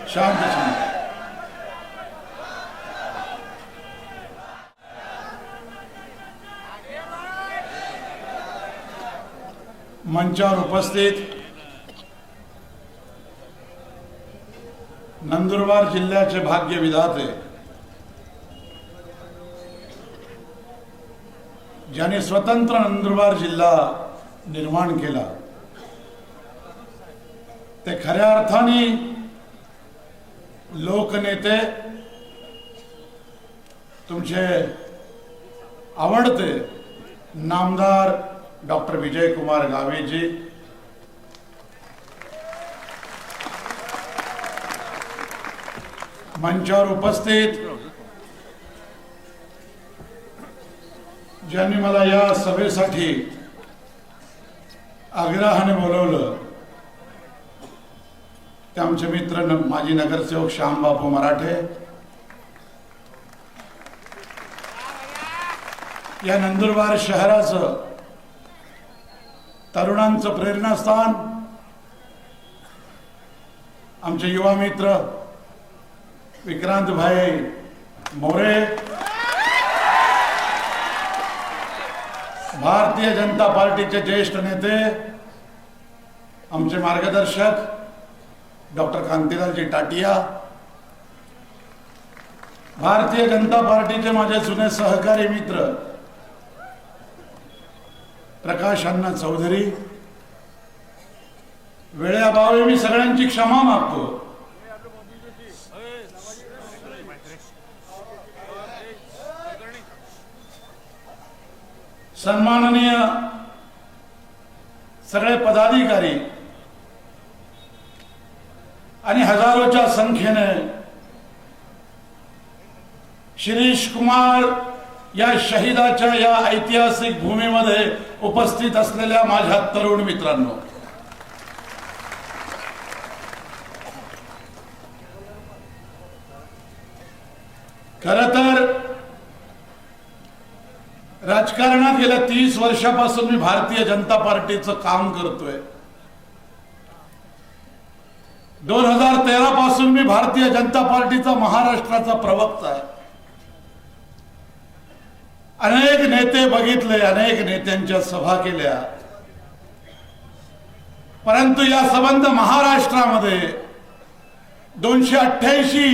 शांत शांत. मंचावर उपस्थित नंदुरबार जिल्ह्याचे भाग्य विधाते, ज्यांनी स्वतंत्र नंदुरबार जिल्हा निर्माण केला, ते खऱ्या अर्थाने लोकनेते, तुमचे आवडते नामदार डॉक्टर विजयकुमार गावितजी, मंचावर उपस्थित ज्यांनी मला या सभेसाठी आग्रहाने बोलवलं, ते आमचे मित्र माजी नगरसेवक श्यामबापू मराठे, या नंदुरबार शहराचं तरुणांचं प्रेरणास्थान, आमचे युवा मित्र विक्रांत भाई मोरे, भारतीय जनता पार्टीचे ज्येष्ठ नेते, आमचे मार्गदर्शक डॉक्टर कांतीलालजी टाटिया, भारतीय जनता पार्टीचे माझे जुने सहकारी मित्र प्रकाश अण्णा चौधरी. वेळेअभावी मी सगळ्यांची क्षमा मागतो. सन्माननीय सगळे पदाधिकारी आणि हजारोच्या संख्येने शिरीष कुमार या शहीदाच्या या ऐतिहासिक भूमीमध्ये उपस्थित असलेल्या माझ्या तरुण मित्रांनो, खरं तर राजकारणात गेल्या 30 वर्षापासून मी भारतीय जनता पार्टीचं काम करतोय. 2013 पासून मी भारतीय जनता पार्टीचा महाराष्ट्राचा प्रवक्ता आहे. अनेक नेते बघितले, अनेक नेत्यांच्या सभा केल्या, परंतु या संबंध महाराष्ट्रामध्ये 288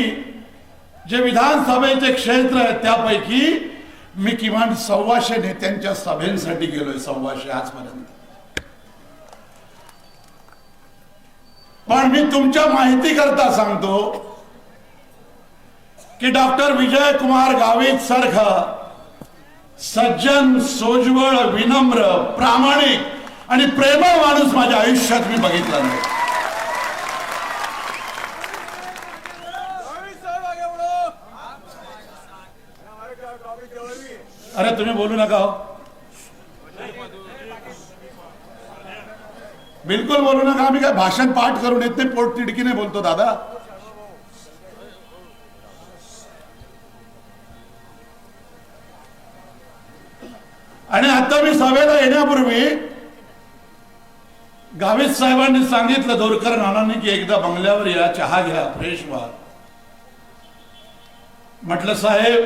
जे विधानसभेचे क्षेत्र आहेत त्यापैकी मी किमान 125 नेत्यांच्या सभेसाठी गेलोय, 125 आजपर्यंत. पण मी तुमच्या माहिती करता सांगतो की डॉक्टर विजयकुमार गावित सारखा सज्जन, सोज्वळ, विनम्र, प्रामाणिक आणि प्रेमळ माणूस माझ्या आयुष्यात मी बघितला नाही. अरे तुम्ही बोलू नका हो, बिलकुल बोलू नका. आम्ही काय भाषण पाठ करून येत नाही, पोट तिडकीने बोलतो दादा. आणि आता मी सभेला येण्यापूर्वी गावित साहेबांनी सांगितलं, दोरकर नानांनी, की एकदा बंगल्यावर या, चहा घ्या, फ्रेश व्हा. म्हटलं साहेब,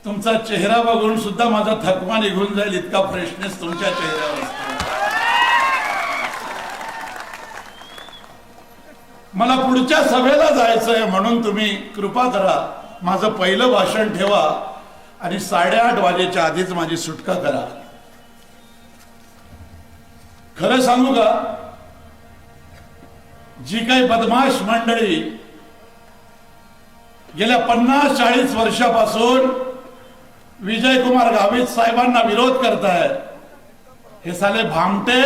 तुमचा चेहरा बघून सुद्धा माझा थकवा निघून जाईल, इतका फ्रेशनेस तुमच्या चेहऱ्यावर असतो. मला पुढच्या सभेला जायचंय, म्हणून तुम्ही कृपा करा, माझं पहिलं भाषण ठेवा आणि 8:30 वाजेच्या आधीच माझी सुटका करा. खरं सांगू का, जी काही बदमाश मंडळी गेल्या 50-40 वर्षापासून विजयकुमार गावित साहेबांना विरोध करतायत, हे साले भामटे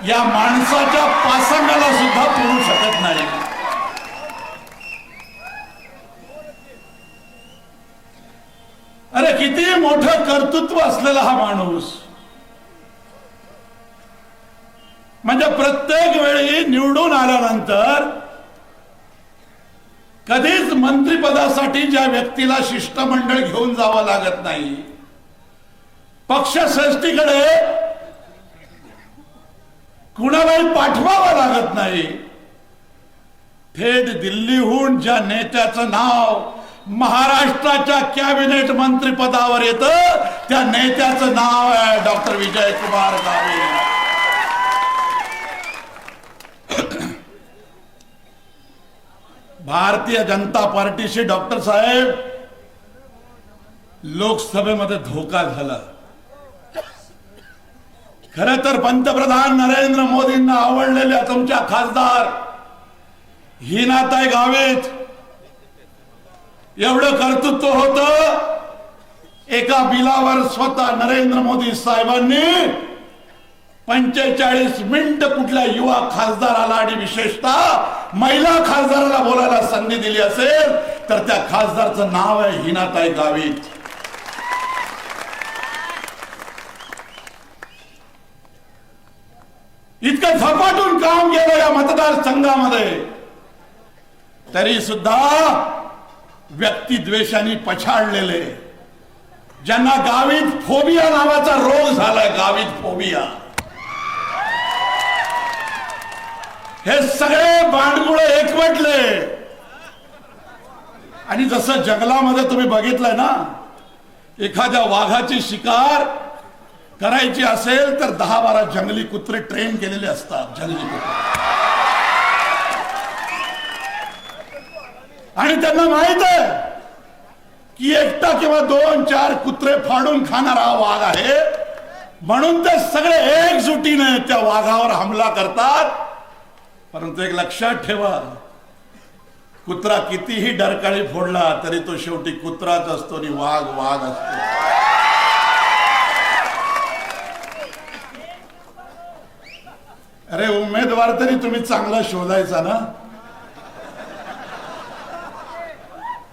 या माणसाच्या पासंगाला सुद्धा पुरू शकत नाही. अरे किती मोठं कर्तृत्व असलेला हा माणूस, म्हणजे प्रत्येक वेळी निवडून आल्यानंतर कधीच मंत्रिपदासाठी ज्या व्यक्तीला शिष्टमंडळ घेऊन जावं लागत नाही, पक्षश्रेष्ठीकडे कुणालाही पाठवावं लागत नाही, थेट दिल्लीहून ज्या नेत्याचं नाव महाराष्ट्राच्या कॅबिनेट मंत्रिपदावर येतं त्या नेत्याचं नाव आहे डॉक्टर विजयकुमार गावित. भारतीय जनता पार्टीशी डॉक्टर साहेब लोकसभेमध्ये धोका झाला. खरं तर पंतप्रधान नरेंद्र मोदींना आवडलेल्या तुमच्या खासदार हिनाताई गावित एवढं कर्तृत्व होतं. एका बिलावर स्वतः नरेंद्र मोदी साहेबांनी 45 मिनिट कुठल्या युवा खासदाराला आणि विशेषतः महिला खासदाराला बोलायला संधी दिली असेल तर त्या खासदारचं नाव आहे हिनाताई गावित. इतकं झपाटून काम केलं या मतदारसंघामध्ये तरी सुद्धा व्यक्तिद्वेषाने पछाडलेले ज्यांना गावित फोबिया नावाचा रोग झालाय, गावित फोबिया, हे सगळे बांडगुळे एकवटले. आणि जसं जंगलामध्ये तुम्ही बघितलंय ना, एखाद्या वाघाची शिकार करायची असेल तर 10-12 जंगली कुत्रे ट्रेन केलेले असतात, जंगली कुत्रे. आणि त्यांना माहित आहे की एकटा किंवा 2-4 कुत्रे फाडून खाणारा हा वाघ आहे, म्हणून ते सगळे एकजुटीने त्या वाघावर हमला करतात. परंतु एक लक्षात ठेवा, कुत्रा कितीही डरकाळी फोडला तरी तो शेवटी कुत्राच असतो आणि वाघ वाघ असतो. अरे उमेदवार तरी तुम्ही चांगला शोधायचा ना.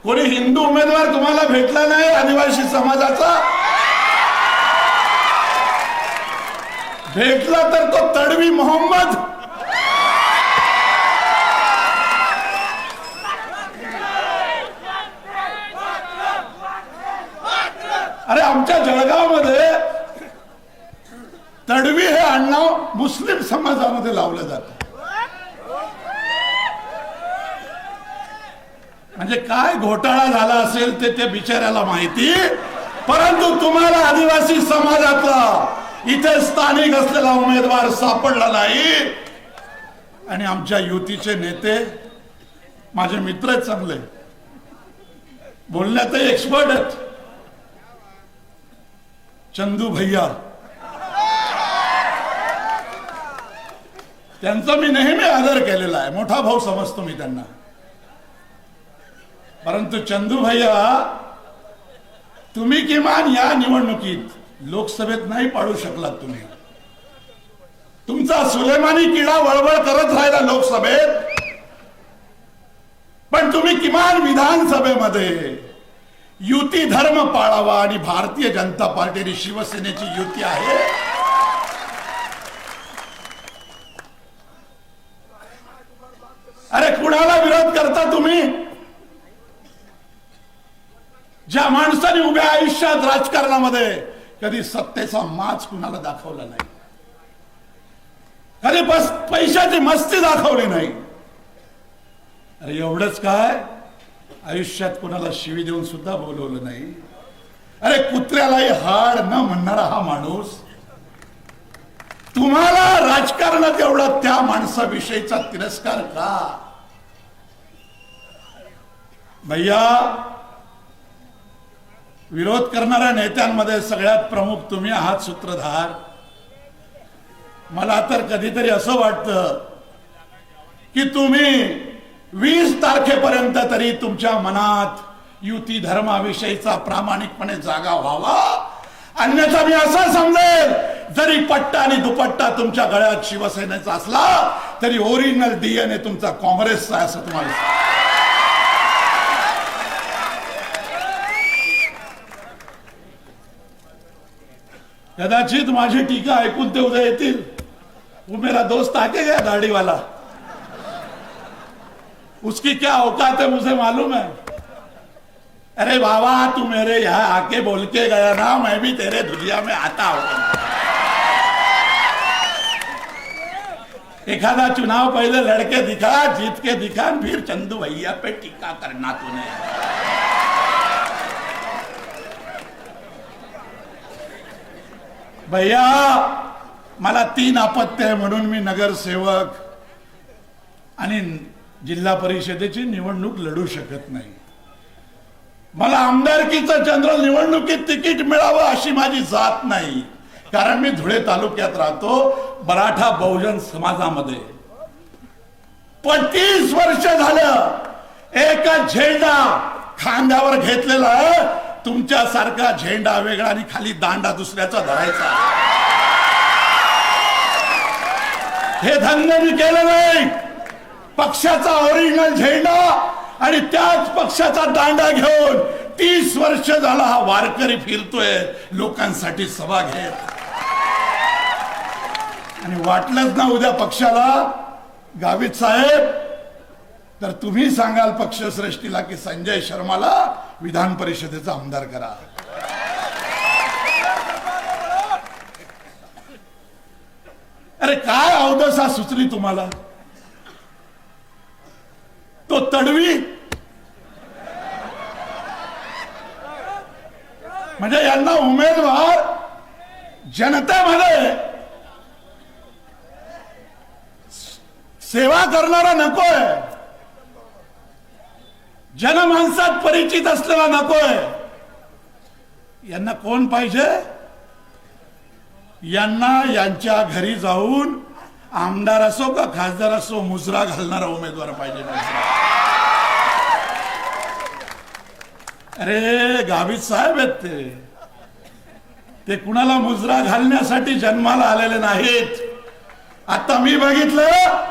कोणी हिंदू उमेदवार तुम्हाला भेटला नाही आदिवासी समाजाचा? भेटला तर तो तडवी मोहम्मद. अरे आमच्या जळगावमध्ये तडवी हे आडनाव मुस्लिम समाजामध्ये लावलं जातं. म्हणजे काय घोटाळा झाला असेल ते त्या बिचाऱ्याला माहिती. परंतु तुम्हाला आदिवासी समाजातला इथे स्थानिक असलेला उमेदवार सापडला नाही. आणि आमच्या युतीचे नेते माझे मित्र आहेत, चांगले बोलण्यातही एक्सपर्ट आहेत. चंदू भैया, त्यांचा मी नेहमी आदर केलेला आहे, मोठा भाऊ समजतो मी त्यांना. परंतु चंदू भैया, तुम्ही किमान या निवडणुकीत लोकसभेत नाही पाडू शकलात. तुम्ही तुमचा सुलेमानी किडा वळवळ करत राहिला लोकसभेत, पण तुम्ही किमान विधानसभेमध्ये युती धर्म पाळावा. आणि भारतीय जनता पार्टी आणि शिवसेनेची युती आहे. अरे कुणाला विरोध करता तुम्ही? ज्या माणसाने उभ्या आयुष्यात राजकारणामध्ये कधी सत्तेचा माज कुणाला दाखवला नाही, कधी पैशाची मस्ती दाखवली नाही. अरे एवढंच काय, आयुष्यात कुणाला शिवी देऊन सुद्धा बोलवलं नाही. अरे कुत्र्यालाही हाड न म्हणणारा हा माणूस, तुम्हाला राजकारणात एवढा त्या माणसाविषयीचा तिरस्कार का? भैया, विरोध करणाऱ्या नेत्यांमध्ये सगळ्यात प्रमुख तुम्ही आहात, सूत्रधार. मला तर कधीतरी असं वाटतं की तुम्ही 20 तारखेपर्यंत तरी तुमच्या मनात युती धर्माविषयीचा प्रामाणिकपणे जागा व्हावा. अन्यथा मी असं समजेल, जरी पट्टा आणि दुपट्टा तुमच्या गळ्यात शिवसेनेचा असला तरी ओरिजिनल डीएनए तुमचा काँग्रेसचा आहे असं तुम्हाला. कदाचित माझी टीका ऐकून ते उद्या येतील, वो मेरा दोस्त आके गया दाढ़ी वाला, उसकी क्या औकात है मुझे मालूम है. अरे बाबा, तू मेरे यहाँ आके बोल के गया ना, मैं भी तेरे दुनिया में आता हूं. एखादा चुनाव पहले लड़के दिखा, जीत के दिखा, फिर चंदू भैया पे टीका करना तूने। भैया मला 3 अपत्य आहे म्हणून मी नगरसेवक आणि जिल्हा परिषदेची निवडणूक लढू शकत नाही। मला आमदारकीचं जनरल निवडणुकीत तिकीट मिळावं अशी माझी जात नाही, कारण मी धुळे तालुक्यात राहतो, मराठा बहुजन समाजामध्ये 35 वर्ष झालं एक झेंडा खांद्यावर घेतलेला आहे। तुमच्यासारखा झेंडा वेगळा आणि खाली दांडा दुसऱ्याचा धरायचा, हे धंदे मी केलं नाही। पक्षाचा ओरिजिनल झेंडा आणि त्याच पक्षाचा दांडा घेऊन 30 वर्ष झाला हा वारकरी फिरतोय, लोकांसाठी सभा घेत। आणि वाटलंच ना उद्या पक्षाला गावित साहेब, तर तुम्ही सांगाल पक्षश्रेष्ठीला की संजय शर्माला विधान परिषदेचा आमदार करा। अरे काय अवदसा सुचली तुम्हाला? तो तडवी म्हणजे यांना उमेदवार जनतेमध्ये सेवा करणारा नकोय, जनमानसात परिचित असलेला नकोय। यांना कोण पाहिजे? यांना यांच्या घरी जाऊन आमदार असो का खासदार असो मुजरा घालणारा उमेदवार पाहिजे। अरे गावित साहेब आहेत ते कुणाला मुजरा घालण्यासाठी जन्माला आलेले नाहीत। आता मी बघितलं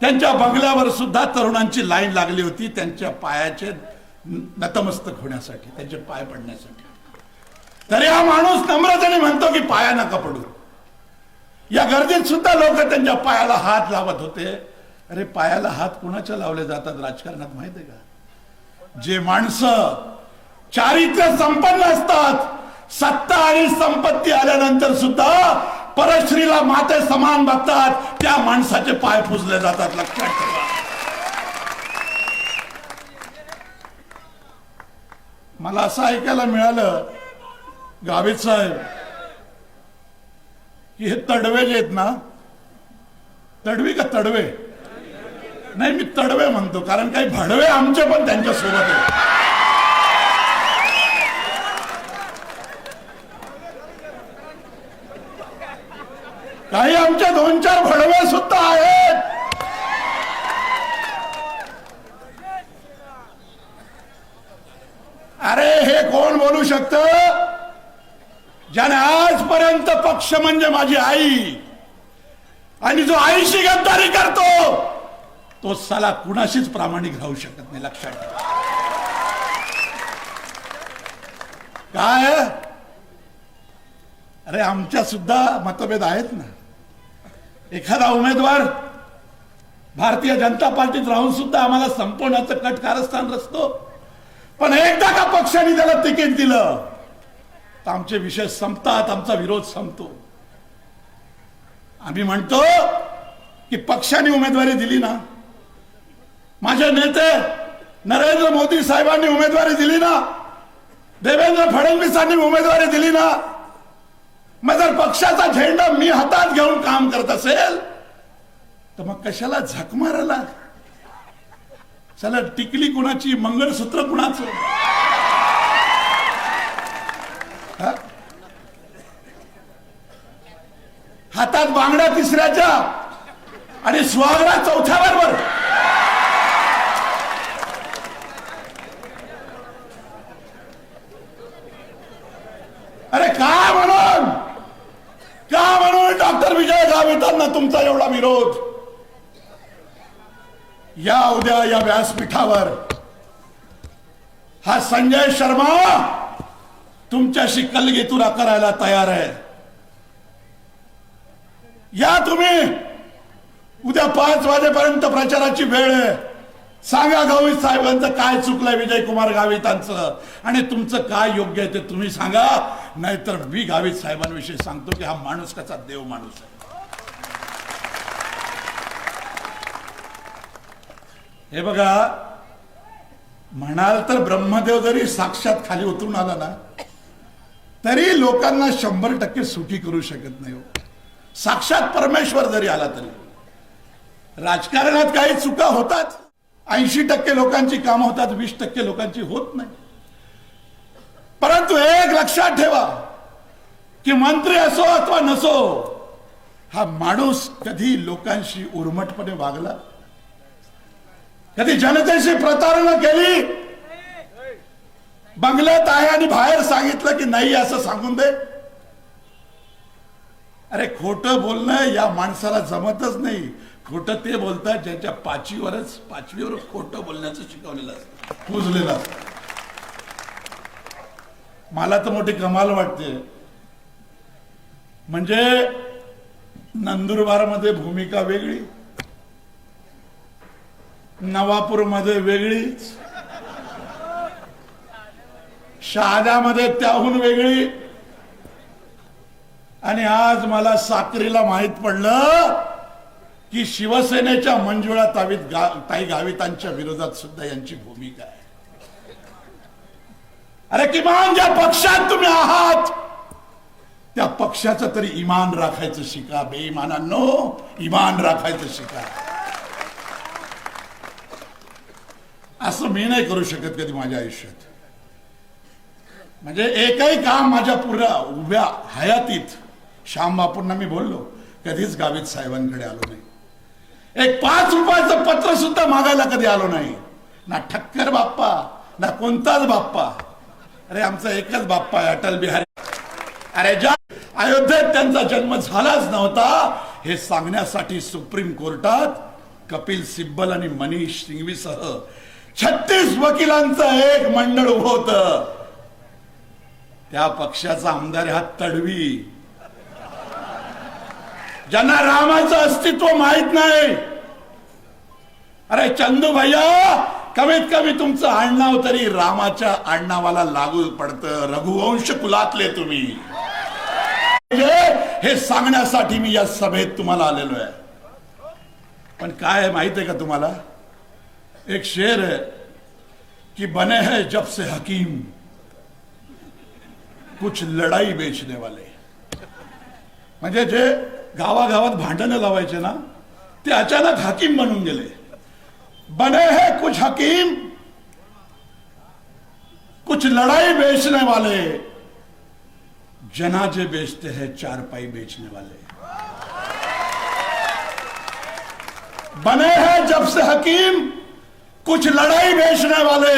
त्यांच्या बंगल्यावर सुद्धा तरुणांची लाईन लागली होती त्यांच्या पायाचे नतमस्तक होण्यासाठी, त्यांचे पाय पडण्यासाठी। तरी हा माणूस नम्रतेने म्हणतो की पाया नका पडू। या गर्दीत सुद्धा लोक त्यांच्या पायाला हात लावत होते। अरे पायाला हात कुणाच्या लावले जातात राजकारणात माहिती आहे का? जे माणसं चारित्र्य संपन्न असतात, सत्ता आणि संपत्ती आल्यानंतर सुद्धा परश्रीला माते समान बघतात, त्या माणसाचे पाय पुजले जातात, लक्षात ठेवा। मला असं ऐकायला मिळालं गावित साहेब की हे तडवे जे आहेत ना, तडवी का तडवे नाही, मी तडवे म्हणतो कारण काही भडवे आमचे पण त्यांच्या सोबत आहेत। काही आमचे 2-4 भडवे सुद्धा आहेत। अरे हे कोण बोलू शकतं ज्याने आजपर्यंत पक्ष म्हणजे माझी आई आणि जो आईशी गद्दारी करतो तो साला कुणाशीच प्रामाणिक राहू शकत नाही, लक्षात ठेवा। काय अरे आमच्या सुद्धा मतभेद आहेत ना। एखादा उमेदवार भारतीय जनता पार्टीत राहून सुद्धा आम्हाला संपवण्याचं कट कारस्थान रचतो, पण एकदा का पक्षाने त्याला तिकीट दिलं तर आमचे विषय संपतात, आमचा विरोध संपतो। आम्ही म्हणतो की पक्षाने उमेदवारी दिली ना, माझे नेते नरेंद्र मोदी साहेबांनी उमेदवारी दिली ना, देवेंद्र फडणवीसांनी उमेदवारी दिली ना, मग जर पक्षाचा झेंडा मी हातात घेऊन काम करत असेल तर मग कशाला झक मारायला? चला टिकली कुणाची, मंगळसूत्र कुणाचं? हातात बांगड्या 3ऱ्याच्या आणि सुहागरा 4थ्या बरोबर। अरे काय म्हणून डॉक्टर विजय गावितांना तुमचा एवढा विरोध? या उद्या या व्यासपीठावर हा संजय शर्मा तुमच्याशी कलगीतुरा करायला तयार आहे। या तुम्ही उद्या 5 वाजेपर्यंत प्रचाराची वेळ आहे। सांगा गावित साहेबांचं काय चुकलंय, विजय कुमार गावितांचं, आणि तुमचं काय योग्य आहे ते तुम्ही सांगा, नाहीतर मी गावित साहेबांविषयी सांगतो की हा माणूस कसा देव माणूस आहे। हे बघा, म्हणाल तर ब्रह्मदेव जरी साक्षात खाली उतरून आला ना तरी लोकांना 100% सुखी करू शकत नाही हो. साक्षात परमेश्वर जरी आला तरी राजकारणात काही चुका होतात. 80% लोकांची कामं होतात, 20% लोकांची होत नाही. परंतु एक लक्षात ठेवा की मंत्री असो अथवा नसो, हा माणूस कधी लोकांशी उर्मटपणे वागला, कधी जनतेशी प्रतारणा केली, बंगल्यात आहे आणि बाहेर सांगितलं की नाही असं सांगून दे. अरे खोटं बोलणं या माणसाला जमतच नाही. खोटं ते बोलतात ज्यांच्या पाचवीवर खोटं बोलण्याचं शिकवलेलं असतं, पुजलेलं असतं. मला तर मोठी कमाल वाटते. म्हणजे नंदुरबार मध्ये भूमिका वेगळी, नवापूर मध्ये वेगळीच, शहाद्यामध्ये त्याहून वेगळी, आणि आज मला साक्रीला माहित पडलं की शिवसेनेच्या मंजुळा ताई गावितांच्या विरोधात सुद्धा यांची भूमिका आहे. अरे किमान ज्या पक्षात तुम्ही आहात त्या पक्षाचं तरी इमान राखायचं शिका. बेईमानांनो, इमान राखायचं शिका. असं मी नाही करू शकत कधी माझ्या आयुष्यात. म्हणजे एकही काम माझ्या पुऱ्या उभ्या हयातीत श्याम बापूंना मी बोललो कधीच गावित साहेबांकडे आलो नाही. एक 5 रुपयाचं पत्र सुद्धा मागायला कधी आलो नाही. ना ठक्कर बाप्पा ना कोणताच बाप्पा. अरे आमचा एकच बाप्पा आहे, अटल बिहारी. अरे ज्या अयोध्येत त्यांचा जन्म झालाच नव्हता हे सांगण्यासाठी सुप्रीम कोर्टात कपिल सिब्बल आणि मनीष सिंघवीसह 36 वकिलांचं एक मंडळ उभं होतं. त्या पक्षाचा आमदार हा तडवी, ज्यांना रामाचं अस्तित्व माहित नाही. अरे चंदू भैया, कमीत कमी तुमचं आडनाव तरी रामाच्या आडनावाला लागू पडतं. रघुवंश कुलातले तुम्ही. हे सांगण्यासाठी मी या सभेत तुम्हाला आलेलो आहे. पण काय आहे माहित आहे का तुम्हाला? एक शेर है कि बने हैं जब से हकीम कुछ लड़ाई बेचने वाले. म्हणजे जे गावागावात भांडणं लावायचे ना ते अचानक हकीम बनून गेले. बने हैं कुछ हकीम कुछ लड़ाई बेचने वाले, जनाजे बेचते हैं चारपाई बेचने वाले. बने हैं जब से हकीम कुछ लड़ाई बेचने वाले,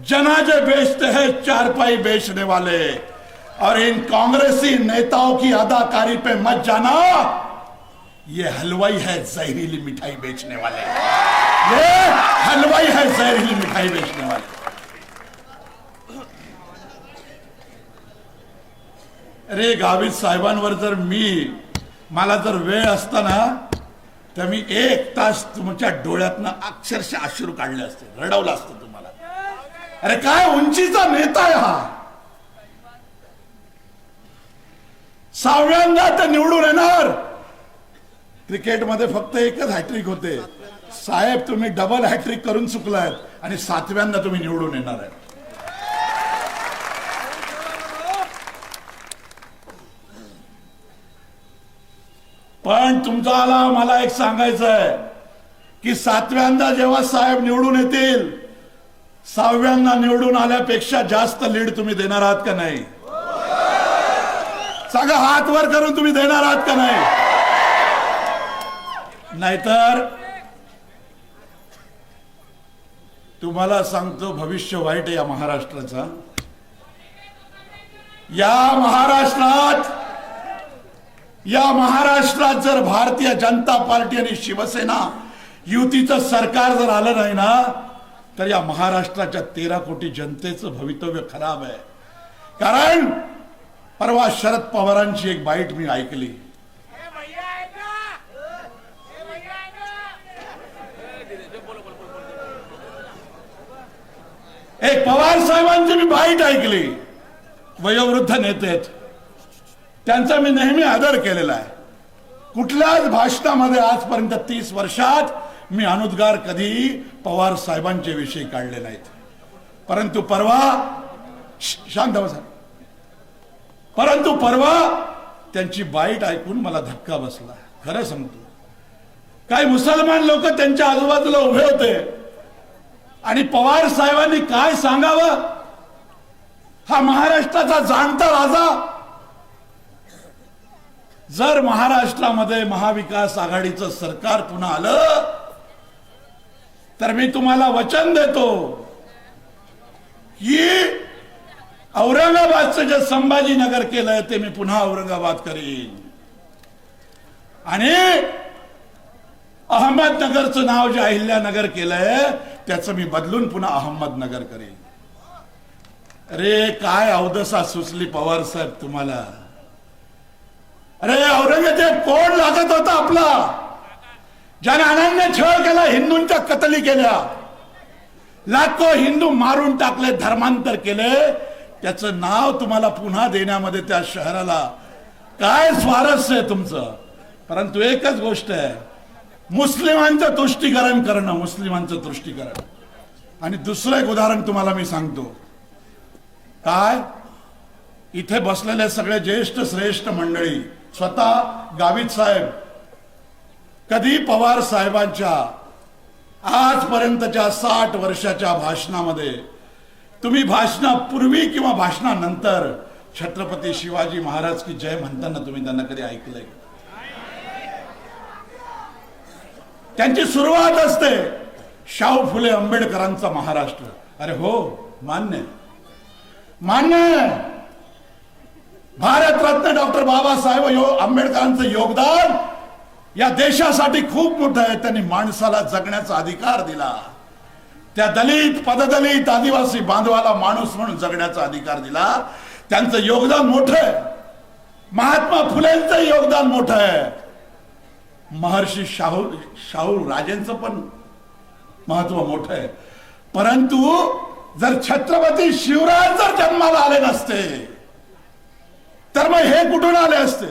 जनाजे बेचते हैं चारपाई बेचने वाले. और इन कांग्रेसी नेताओं की अदाकारी पे मत जाना, ये हलवाई है जहरीली मिठाई बेचने वाले. ये हलवाई है जहरीली मिठाई बेचने वाले. अरे गावित साहेबांवर जर मला जर वेळ असता ना तर मी 1 तास तुमच्या डोळ्यातनं अक्षरशः अश्रू काढले असते, रडवलं असतं तुम्हाला. अरे काय उंचीचा नेता आहे हा. 6व्यांदा ते निवडून येणार. क्रिकेटमध्ये फक्त एकच हॅट्रिक होते. साहेब तुम्ही डबल हॅट्रिक करून चुकलायत आणि 7व्यांदा तुम्ही निवडून येणार आहे. पण तुमचा मला एक सांगायचं आहे की 7व्यांदा जेव्हा साहेब निवडून येतील, 6व्यांदा निवडून आल्यापेक्षा जास्त लीड तुम्ही देणार आहात का नाही? सांगा, हात वर करून तुम्ही देणार आहात का नाही? नाहीतर तुम्हाला सांगतो भविष्य वाईट आहे या महाराष्ट्राचा. या महाराष्ट्रात जर भारतीय जनता पार्टी आणि शिवसेना युतीचं सरकार जर आलं नाही ना तर या महाराष्ट्राच्या 13 कोटी जनतेचं भवितव्य खराब आहे. कारण परवा शरद पवारांची एक बाईट मी ऐकली. एक पवार साहेबांची मी बाईट ऐकली. वयोवृद्ध नेते आहेत, त्यांचा मी नेहमी आदर केलेला आहे. कुठल्याच भाषणामध्ये आजपर्यंत 30 वर्षात मी अनुद्गार कधी पवार साहेबांचे विषयी काढले नाहीत. परंतु परवा शांत बसा. परंतु परवा त्यांची बाईट ऐकून मला धक्का बसला. खरं सांगतो, काही मुसलमान लोक त्यांच्या आजूबाजूला उभे होते आणि पवार साहेबांनी काय सांगावं, हा महाराष्ट्राचा जाणता राजा जर महाराष्ट्रामध्ये महाविकास आघाडीचं सरकार पुन्हा आलं तर मी तुम्हाला वचन देतो की औरंगाबादचं जे संभाजीनगर केलंय ते मी पुन्हा औरंगाबाद करीन आणि अहमदनगरचं नाव जे अहिल्यानगर केलंय त्याचं मी बदलून पुन्हा अहमदनगर करीन. अरे काय अवदसा सुचली पवार साहेब तुम्हाला. अरे औरंगजेब कोण लागत होता आपला, ज्याने अनन्य छळ केला, हिंदूंच्या कतली केल्या, लाखो हिंदू मारून टाकले, धर्मांतर केले, त्याचं नाव तुम्हाला पुन्हा देण्यामध्ये त्या शहराला काय स्वारस्य आहे तुमचं. परंतु एकच गोष्ट आहे, मुस्लिमांचं तुष्टीकरण करणं, मुस्लिमांचं तुष्टीकरण. आणि दुसरं एक उदाहरण तुम्हाला मी सांगतो. काय इथे बसलेले सगळे ज्येष्ठ श्रेष्ठ मंडळी, स्वतः गावित साहेब, कधी पवार साहेबांच्या आजपर्यंतच्या 60 वर्षाच्या भाषणामध्ये तुम्ही भाषणापूर्वी किंवा भाषणानंतर छत्रपती शिवाजी महाराज की जय म्हणताना तुम्ही त्यांना कधी ऐकलंय? त्यांची सुरुवात असते शाहू फुले आंबेडकरांचा महाराष्ट्र. अरे हो, मान्य मान्य. भारतरत्न डॉक्टर बाबासाहेब आंबेडकरांचं योगदान या देशासाठी खूप मोठं आहे. त्यांनी माणसाला जगण्याचा अधिकार दिला. त्या दलित, पददलित, आदिवासी बांधवाला माणूस म्हणून जगण्याचा अधिकार दिला. त्यांचं योगदान मोठं आहे. महात्मा फुलेंचं योगदान मोठं आहे. महर्षी शाहू राजेंचं पण महत्व मोठं आहे. परंतु जर छत्रपती शिवराज जर जन्माला आले नसते तर मग हे कुठून आले असते.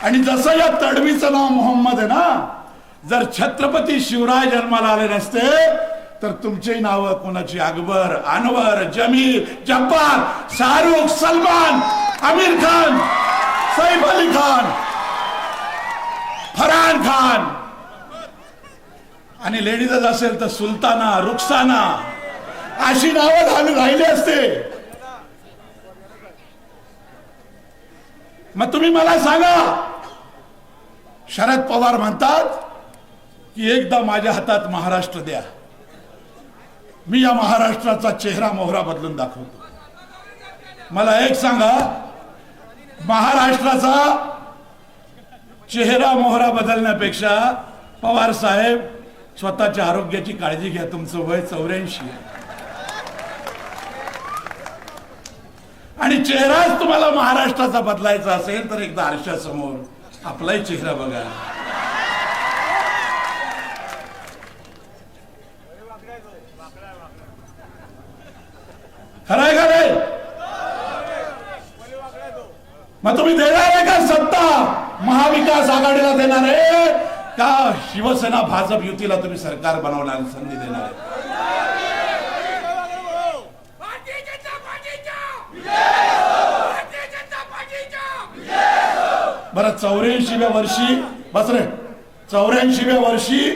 आणि जसं या तडवीचं नाव मोहम्मद आहे ना, जर छत्रपती शिवराय जन्माला आले नसते तर तुमची नावं कोणाची अकबर, अनवर, जमील, जब्बार, शाहरुख, सलमान, आमिर खान, सैफ अली खान, फरहान खान, आणि लेडीजच असेल तर सुलताना, रुखसाना अशी नावं राहिली असते. मग तुम्ही मला सांगा, शरद पवार म्हणतात की एकदा माझ्या हातात महाराष्ट्र द्या, मी या महाराष्ट्राचा चेहरा मोहरा बदलून दाखवतो. मला एक सांगा, महाराष्ट्राचा चेहरा मोहरा बदलण्यापेक्षा पवार साहेब स्वतःच्या आरोग्याची काळजी घ्या. तुमचं वय 84 आहे आणि चेहराच तुम्हाला महाराष्ट्राचा बदलायचा असेल तर एकदा आरशासमोर आपलाही चेहरा बघा. खरंय का रे? मग तुम्ही देणार आहे का सत्ता महाविकास आघाडीला देणार आहे का शिवसेना भाजप युतीला तुम्ही सरकार बनवणार संधी देणार आहे? बरं, 84व्या वर्षी बस रे, 84व्या वर्षी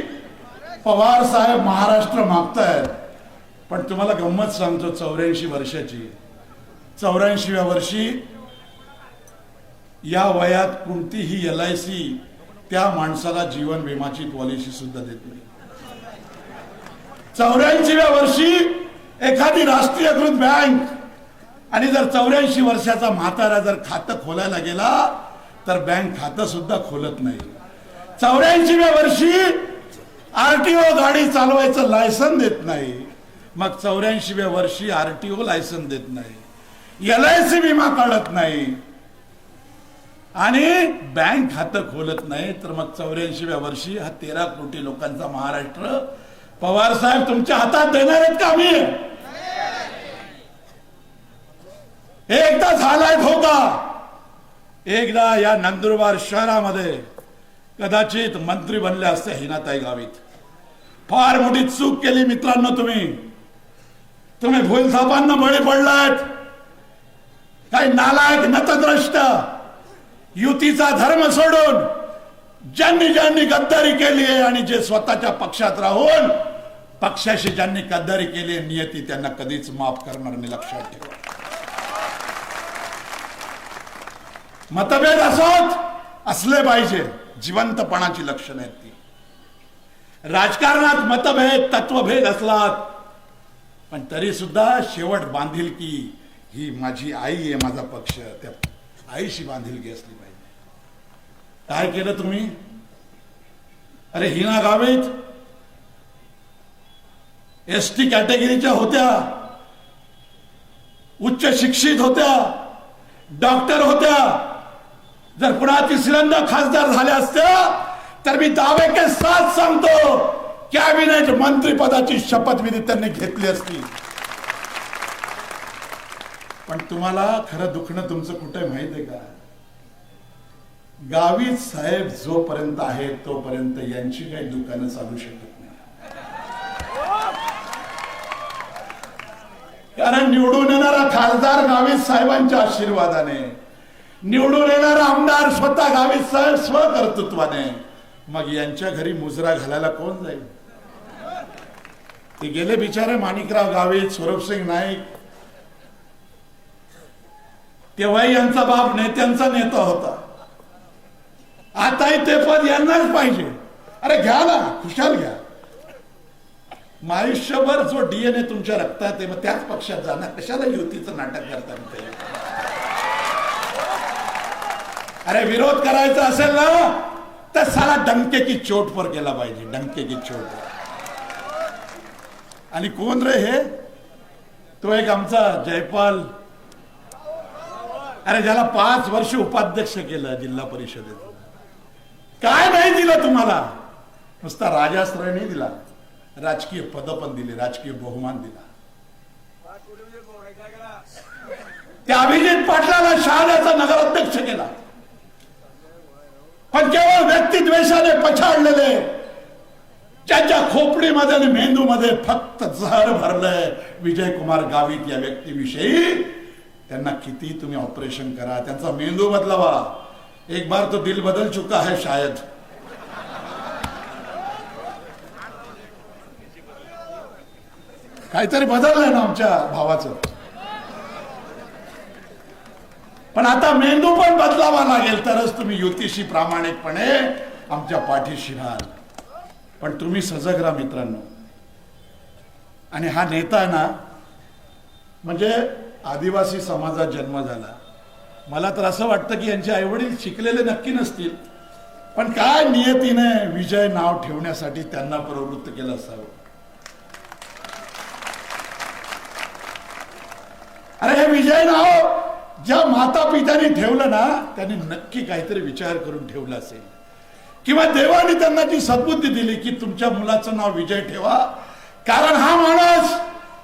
पवार साहेब महाराष्ट्र मागतायत. पण तुम्हाला गंमत सांगतो, 84 वर्षाची, 84व्या वर्षी या वयात कोणतीही LIC त्या माणसाला जीवन विमाची पॉलिसी सुद्धा देत नाही. 84व्या वर्षी एखादी राष्ट्रीयकृत बँक, आणि जर 84 वर्षाचा म्हातारा जर खातं खोलायला गेला तर बँक खातं सुद्धा खोलत नाही. 84व्या वर्षी RTO गाडी चालवायचं लायसन देत नाही. मग 84व्या वर्षी RTO लायसन देत नाही, LIC विमा काढत नाही आणि बँक खातं खोलत नाही. तर मग 84व्या वर्षी हा 13 कोटी लोकांचा महाराष्ट्र पवार साहेब तुमच्या हातात देणार आहेत का? आम्ही एकदा झालाय धोका. एकदा या नंदुरबार शहरामध्ये कदाचित मंत्री बनले असते हिनाताई गावित. फार मोठी चूक केली मित्रांनो. तुम्ही भूलथापांना बळी पडलात. काही नालायक नतद्रष्ट युतीचा धर्म सोडून ज्यांनी गद्दारी केली आहे आणि जे स्वतःच्या पक्षात राहून पक्षाशी ज्यांनी गद्दारी केली आहे, नियती त्यांना कधीच माफ करणार नाही, लक्षात ठेवा. मतभेद असले पाहिजे, जिवंतपणाची लक्षणं आहेत ती. राजकारणात मतभेद तत्वभेद असलात पण तरी सुद्धा शेवट बांधिलकी ही माझी आई आहे, माझा पक्ष, त्या आईशी बांधिलकी असली पाहिजे. काय केलं तुम्ही? अरे हिना गावित एसटी कॅटेगरीच्या होत्या, उच्च शिक्षित होत्या, डॉक्टर होत्या. जर पुन्हा तिसऱ्यांदा खासदार झाल्या असत्या तर मी दावे के साथ सांगतो कॅबिनेट मंत्रीपदाची शपथविधी त्यांनी घेतली असती. पण तुम्हाला खरं दुखणं तुमचं कुठे माहित आहे का? गावित साहेब जोपर्यंत आहेत तोपर्यंत यांची काही दुकानं चालू शकत नाही. कारण निवडून येणारा खासदार गावित साहेबांच्या आशीर्वादाने, निवडून येणारा आमदार स्वतः गावित साहेब स्वकर्तृत्वाने, मग यांच्या घरी मुजरा घालायला कोण जाईल? ते गेले बिचारे माणिकराव गावित, स्वरूपसिंग नाईक. तेव्हाही यांचा बाप नेत्यांचा नेता होता. आताही ते पद यांनाच पाहिजे. अरे घ्या ना, खुशाल घ्या. आयुष्यभर जो डीएनए तुमच्या रक्तात आहे मग त्याच पक्षात जाणार, कशाला युतीचं नाटक करता ते? अरे विरोध करायचा असेल ना तर साला डंके की चोट पर केला पाहिजे, डंके की चोट. आणि कोण रे हे? तो एक आमचा जयपाल, अरे ज्याला 5 वर्ष उपाध्यक्ष केलं जिल्हा परिषदेत. काय नाही दिलं तुम्हाला? नुसता राजाश्रय नाही दिला, राजकीय पद पण दिले, राजकीय बहुमान दिला. त्या अभिजित पाटलाला शहाद्याचा नगराध्यक्ष केला. पण केवळ व्यक्तिद्वेषाने पछाडलेले, ज्यांच्या खोपडीमध्ये आणि मेंदूमध्ये फक्त जहर भरलंय विजयकुमार गावित या व्यक्तीविषयी, त्यांना किती तुम्ही ऑपरेशन करा, त्यांचा मेंदू बदलावा. एक बार तो दिल बदल चुका है शायद. काहीतरी बदललंय ना आमच्या भावाचं. पण आता मेंदू पण बदलावा लागेल, तरच तुम्ही युतीशी प्रामाणिकपणे आमच्या पाठीशी राहाल. पण तुम्ही सजग राहा मित्रांनो. आणि हा नेता आहे ना, म्हणजे आदिवासी समाजात जन्म झाला. मला तर असं वाटतं की यांचे आईवडील शिकलेले नक्की नसतील, पण काय नियतीने विजय नाव ठेवण्यासाठी त्यांना प्रवृत्त केलं असावं. अरे हे विजय नाव ज्या माता पित्याने ठेवलं ना, त्यांनी नक्की काहीतरी विचार करून ठेवलं असेल, किंवा देवाने त्यांना ती सद्बुद्धी दिली की तुमच्या मुलाचं नाव विजय ठेवा, कारण हा माणूस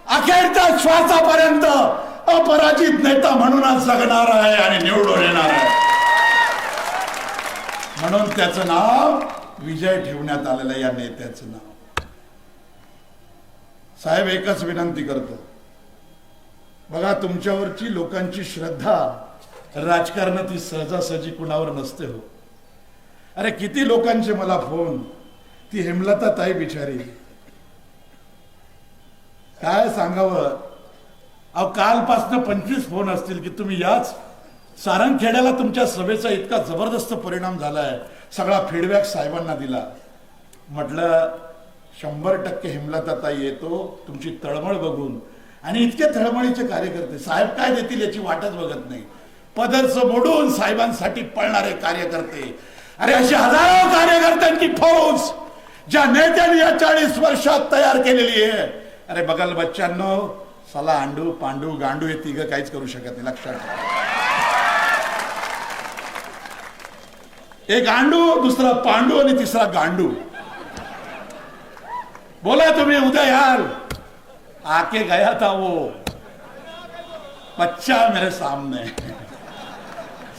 अखेरच्या श्वासापर्यंत अपराजित नेता म्हणूनच जगणार आहे आणि निवडून येणार आहे. म्हणून त्याचं नाव विजय ठेवण्यात आलेलं या नेत्याचं नाव. साहेब एकच विनंती करतो, बघा तुमच्यावरची लोकांची श्रद्धा राजकारणात ही सहजासहजी कुणावर नसते हो. अरे किती लोकांचे मला फोन, ती हेमलता ताई बिचारी, काय सांगावं. अहो कालपासनं 25 फोन असतील की तुम्ही याच सारंगखेड्याला तुमच्या सभेचा इतका जबरदस्त परिणाम झालाय, सगळा फीडबॅक साहेबांना दिला. म्हटलं 100% हेमलता ताई येतो तुमची तळमळ बघून. आणि इतके तळमळीचे कार्यकर्ते साहेब काय देतील याची वाटच बघत नाही. पदरचं मोडून साहेबांसाठी पळणारे कार्यकर्ते, अरे अशी हजारो कार्यकर्त्यांची फौज ज्या नेत्यांनी या 40 वर्षात तयार केलेली आहे. अरे बघाल बच्चांनो, साला आंडू पांडू गांडू हे तिघ काहीच करू शकत नाही, लक्षात ठेवा. एक आंडू, दुसरा पांडू आणि तिसरा गांडू. बोला तुम्ही उद्या यार, आके गया था वो बच्चा मेरे सामने.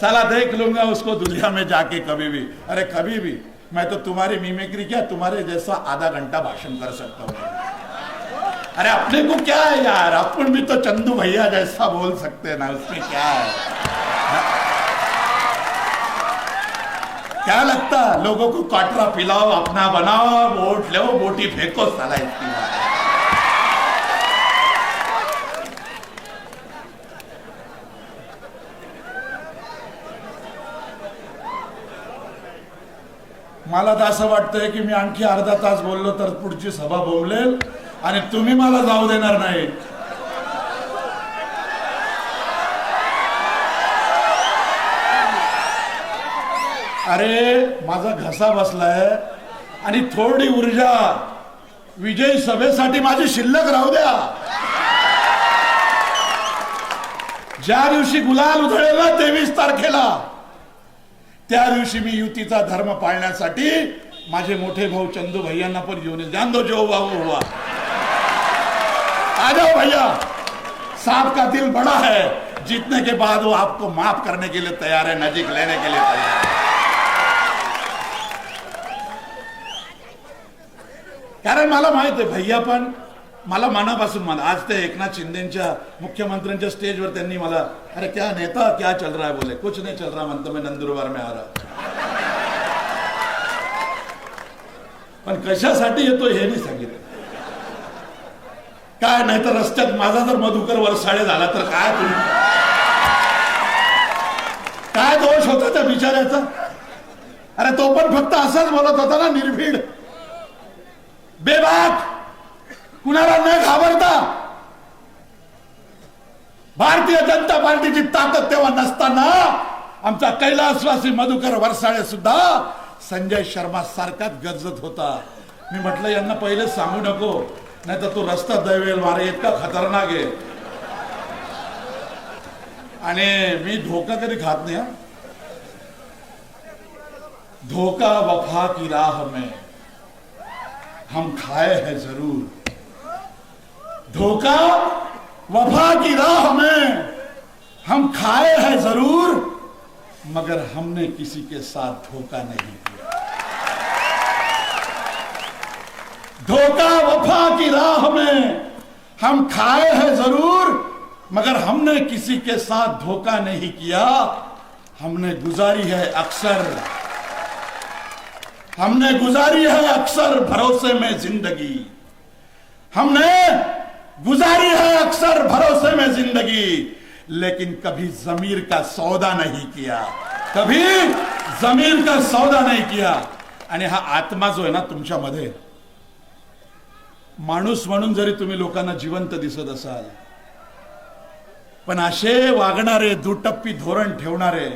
साला देख लूंगा उसको दुनिया में जाके कभी भी। अरे कभी भी मैं तो तुम्हारी मिमिक्री क्या तुम्हारे जैसा आधा घंटा भाषण कर सकता हूँ। अरे अपने को क्या है यार, अपन भी तो चंदू भैया जैसा बोल सकते हैं ना, उसमें क्या है। क्या लगता लोगों को काटरा पिलाओ, अपना बनाओ, वोट लो, बोटी फेंको, साला इसकी बात। मला तर असं वाटतंय की मी आणखी अर्धा तास बोललो तर पुढची सभा बोंबलेल आणि तुम्ही मला जाऊ देणार नाही। अरे माझा घसा बसलाय आणि थोडी ऊर्जा विजयी सभेसाठी माझी शिल्लक राहू द्या। ज्या दिवशी गुलाल उधळेल ना 23 तारखेला, त्या दिवशी मी युतीचा धर्म पाळण्यासाठी माझे मोठे भाऊ चंदू भैयांना पण घेऊन येईल। जान दो जो हुआ वो हुआ। आ जाओ भैया, सांप का दिल बड़ा है, जीतने के बाद वो आपको माफ करने के लिए तैयार है, नजीक लेने के लिए तैयार है। कारण मला माहित आहे भैया पण मला मनापासून मला आज ते एकनाथ शिंदेच्या मुख्यमंत्र्यांच्या स्टेजवर त्यांनी मला अरे क्या नेता क्या चल रहा है, बोले कुछ नहीं चल रहा म्हणतो मैं नंदुरबार में आ रहा। पण कशासाठी येतो हे नाही सांगितलं। काय नाही तर रस्त्यात माझा जर मधुकर वरसाळे झाला तर काय तुम्ही काय दोष होता त्या बिचाऱ्याचा। अरे तो पण फक्त असंच बोलत होता ना, निर्भीड बेबाक, कुणाला न घाबरता। भारतीय जनता पार्टीची ताकद तेव्हा नसताना आमचा कैलासवासी मधुकर वरसाळे सुद्धा संजय शर्मा सारखाच गरजत होता। मी म्हटलं यांना पहिले सांगू नको, नाही तर तो रस्ता दैवेल मारे, इतका खतरनाक आहे। आणि मी धोका कधी खात नाही। धोका वफा की राह में हम खाए हैं जरूर, धोखा वफा की राह में हम खाए हैं जरूर, मगर हमने किसी के साथ धोखा नहीं किया। धोखा वफा की राह में हम खाए हैं जरूर, मगर हमने किसी के साथ धोखा नहीं किया। हमने गुजारी है अक्सर, हमने गुजारी है अक्सर भरोसे में जिंदगी, हमने गुजारी है अक्सर भरोसे में जिंदगी, लेकिन कभी जमीर का सौदा नहीं किया, कभी जमीर का सौदा नहीं किया। आणि हा आत्मा जो आहे ना तुमच्यामध्ये, माणूस म्हणून जरी तुम्ही लोकांना जिवंत दिसत असाल, पण असे वागणारे, दुटप्पी धोरण ठेवणारे,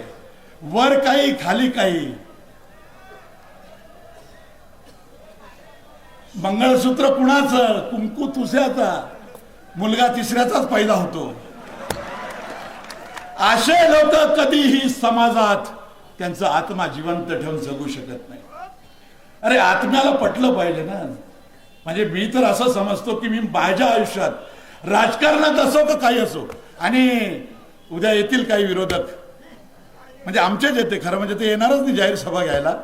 वर काही खाली काही, मंगळसूत्र कुणाचं, कुंकू तुझ्याचा, मुलगा तिसऱ्याचाच पैदा होतो, असे लोक कधीही समाजात त्यांचा आत्मा जिवंत ठेवून जगू शकत नाही। अरे आत्म्याला पटलं पाहिजे ना। म्हणजे मी तर असं समजतो की मी माझ्या आयुष्यात राजकारणात असो का काही असो, आणि उद्या येतील काही विरोधक, म्हणजे आमचेच येते खरं म्हणजे ते येणारच नाही जाहीर सभा घ्यायला,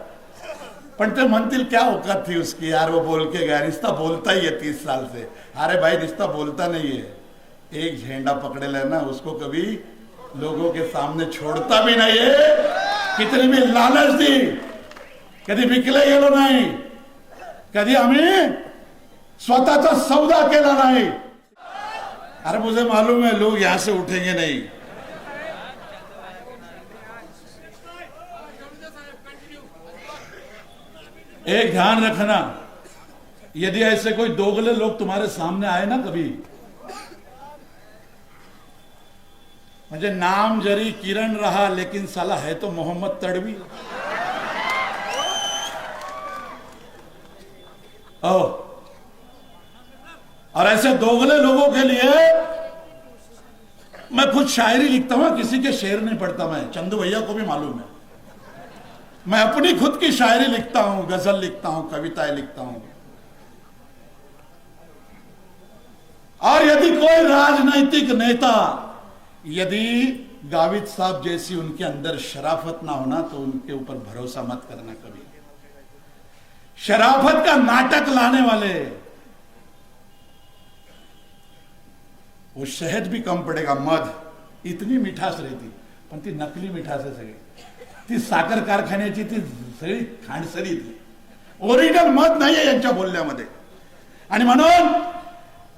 पण ते म्हणतील क्या औकात थी उसकी यार, वो बोल के गया, रिश्ता बोलता ही है 30 साल से। अरे भाई रिश्ता बोलता नहीं है, एक झंडा पकड़े लेना, उसको कभी लोगों के सामने छोड़ता भी नहीं है। कितनी भी लालच दी, कधी विकले गेलो नाही, कधी आम्ही स्वतःचा सौदा केला नाही। अरे मुझे मालूम है लोग यहां से उठेंगे नहीं। एक ध्यान रखना, यदि ऐसे कोई दोगले लोग तुम्हारे सामने आए ना कभी, म्हणजे नाम जरी किरण रहा लेकिन साला है तो मोहम्मद तड़वी। और ऐसे दोगले लोगों के लिए मैं खुद शायरी लिखता हूं, किसी के शेर नहीं पढ़ता। मैं चंदू भैया को भी मालूम है, मैं अपनी खुद की शायरी लिखता हूं, गजल लिखता हूं, कविताएं लिखता हूं। और यदि कोई राजनैतिक नेता यदि गावित साहब जैसी उनके अंदर शराफत ना होना तो उनके ऊपर भरोसा मत करना कभी। शराफत का नाटक लाने वाले, वो शहद भी कम पड़ेगा, मध इतनी मिठास रहती पण ती नकली मिठास आहे सगळी, ती साखर कारखान्याची ती सगळी खांडसरी थी, ओरिजिनल मध नाहीये यांच्या बोलण्यामध्ये। आणि म्हणून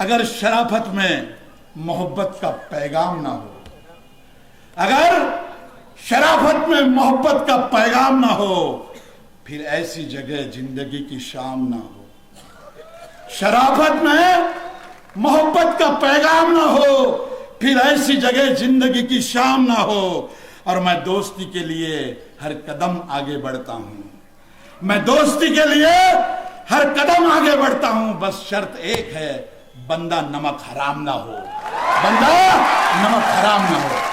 अगर शराफत में मोहब्बत का पैगाम ना हो, अगर शराफत में मोहब्बत का पैगाम ना हो, फिर ऐसी जगह जिंदगी की शाम ना हो। शराफत में मोहब्बत का पैगाम ना हो, फिर ऐसी जगह जिंदगी की शाम ना हो। और मैं दोस्ती के लिए हर कदम आगे बढ़ता हूं, मैं दोस्ती के लिए हर कदम आगे बढ़ता हूं, बस शर्त एक है, बंदा नमक हराम ना हो, बंदा नमक हराम ना हो।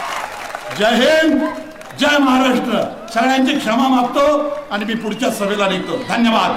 जय हिंद, जय महाराष्ट्र। सगळ्यांची क्षमा मागतो आणि मी पुढच्या सभेला निघतो। धन्यवाद।